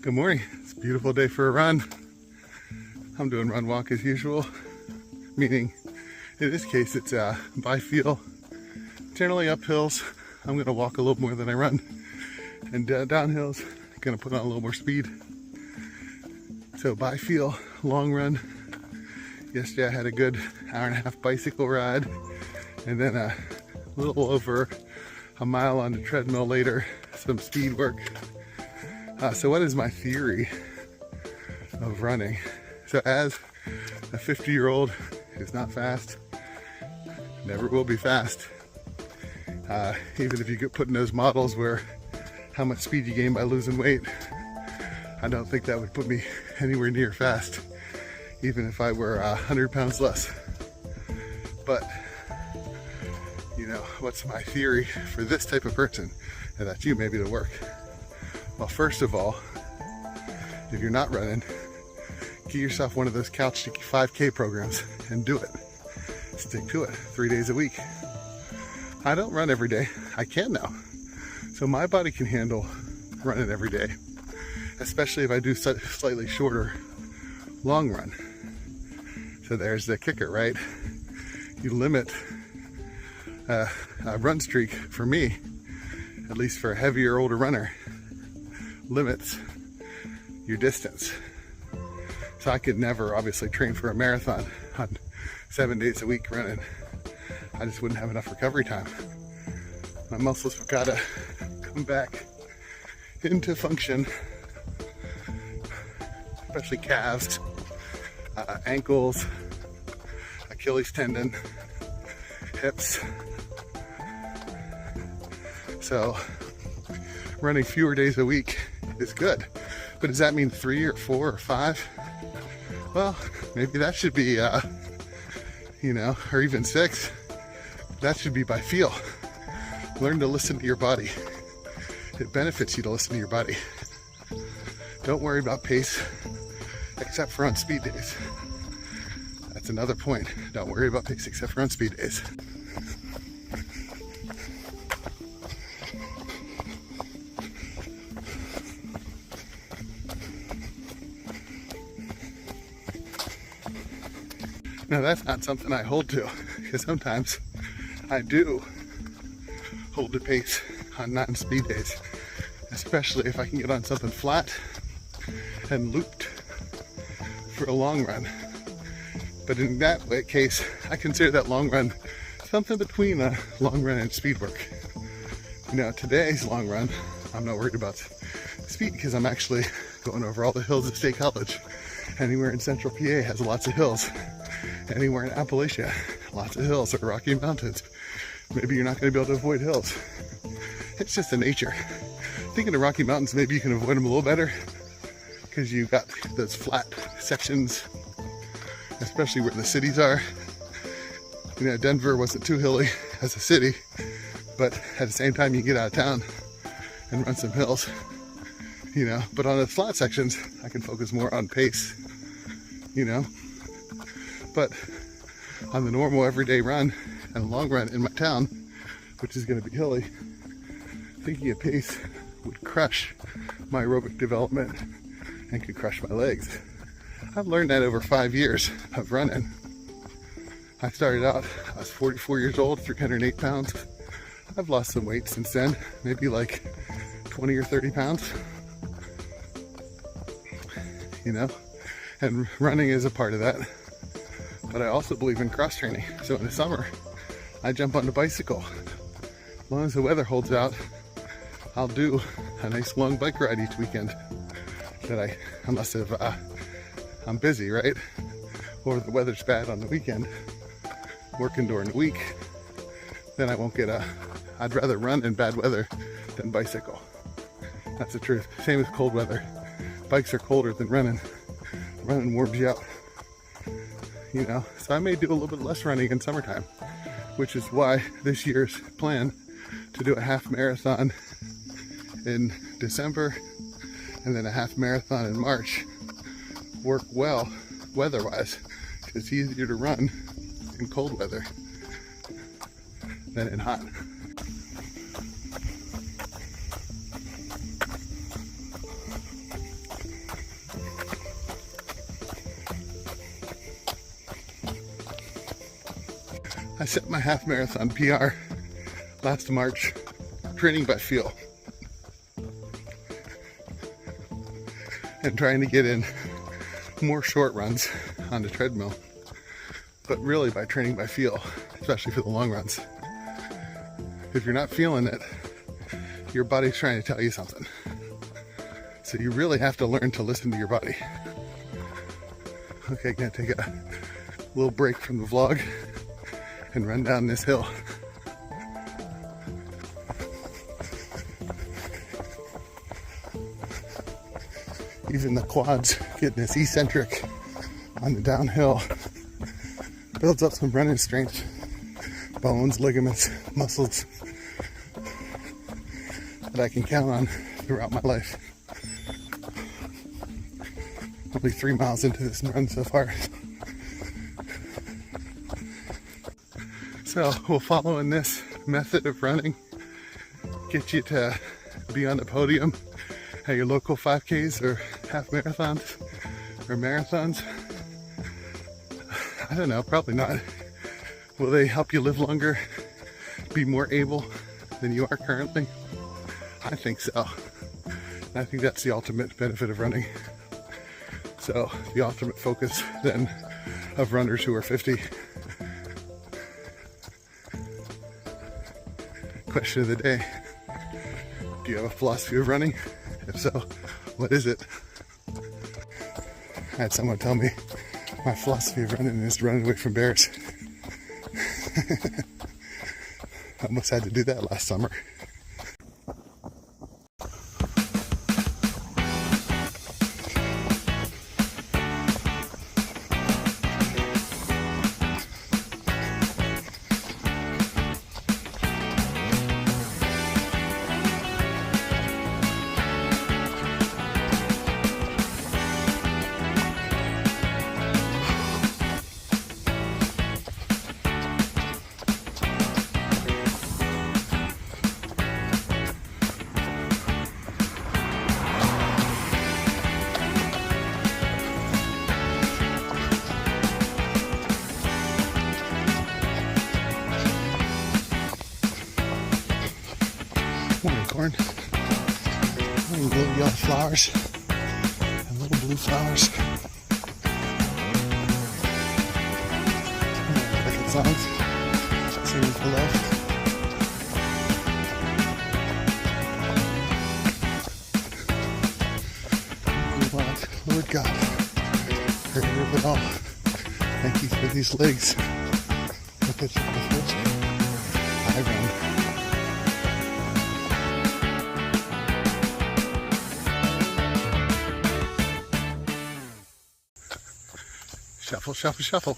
Good morning. It's a beautiful day for a run. I'm doing run walk as usual, meaning in this case it's by feel, generally up hills. I'm going to walk a little more than I run, and down hills I'm going to put on a little more speed. So by feel, long run. Yesterday I had a good hour and a half bicycle ride, and then a little over a mile on the treadmill later, some speed work. So what is my theory of running? So as a 50-year-old who's not fast, never will be fast, even if you get put in those models where how much speed you gain by losing weight, I don't think that would put me anywhere near fast, even if I were 100 pounds less. But, you know, what's my theory for this type of person? And that's you, maybe, to work. Well, first of all, if you're not running, get yourself one of those couch 5K programs and do it. Stick to it 3 days a week. I don't run every day. I can now. So my body can handle running every day, especially if I do slightly shorter long run. So there's the kicker, right? You limit a run streak, for me, at least for a heavier, older runner, limits your distance. So I could never obviously train for a marathon on 7 days a week running. I just wouldn't have enough recovery time. My muscles have got to come back into function, especially calves, ankles, Achilles tendon, hips. So running fewer days a week is good. But does that mean 3 or 4 or 5? Well, maybe that should be, you know, or even 6. That should be by feel. Learn to listen to your body. It benefits you to listen to your body. Don't worry about pace, except for on speed days. That's another point. Don't worry about pace except for on speed days. Now that's not something I hold to, because sometimes I do hold the pace on non-speed days, especially if I can get on something flat and looped for a long run. But in that case, I consider that long run something between a long run and speed work. You know, today's long run, I'm not worried about speed because I'm actually going over all the hills of State College. Anywhere in central PA has lots of hills. Anywhere in Appalachia, lots of hills or Rocky Mountains. Maybe you're not going to be able to avoid hills. It's just the nature. Thinking of Rocky Mountains, maybe you can avoid them a little better because you've got those flat sections, especially where the cities are. You know, Denver wasn't too hilly as a city, but at the same time you can get out of town and run some hills, you know. But on the flat sections, I can focus more on pace, you know. But on the normal everyday run and long run in my town, which is going to be hilly, thinking of pace would crush my aerobic development and could crush my legs. I've learned that over 5 years of running. I started out, I was 44 years old, 308 pounds. I've lost some weight since then, maybe like 20 or 30 pounds, you know, and running is a part of that. But I also believe in cross training. So in the summer, I jump on the bicycle. As long as the weather holds out, I'll do a nice long bike ride each weekend. Unless I'm busy, right? Or the weather's bad on the weekend, working during the week, then I won't get I'd rather run in bad weather than bicycle. That's the truth. Same with cold weather. Bikes are colder than running. Running warms you up. You know, so I may do a little bit less running in summertime, which is why this year's plan to do a half marathon in December and then a half marathon in March work well weather-wise, because it's easier to run in cold weather than in hot. I set my half marathon PR last March, training by feel. And trying to get in more short runs on the treadmill. But really by training by feel, especially for the long runs. If you're not feeling it, your body's trying to tell you something. So you really have to learn to listen to your body. Okay, gonna take a little break from the vlog and run down this hill. Even the quads getting this eccentric on the downhill builds up some running strength, bones, ligaments, muscles that I can count on throughout my life. Only 3 miles into this run so far. So we'll follow in this method of running, get you to be on the podium at your local 5Ks or half marathons or marathons. I don't know, probably not. Will they help you live longer, be more able than you are currently? I think so. And I think that's the ultimate benefit of running. So the ultimate focus then of runners who are 50. Question of the day: do you have a philosophy of running? If so, what is it? I had someone tell me my philosophy of running is running away from bears. I almost had to do that last summer. Morning corn. Morning little yellow flowers and little blue flowers. Cricket songs. Singing for love. Lord God, creator of it all, thank you for these legs. Look at the first I run. Shuffle, shuffle, shuffle.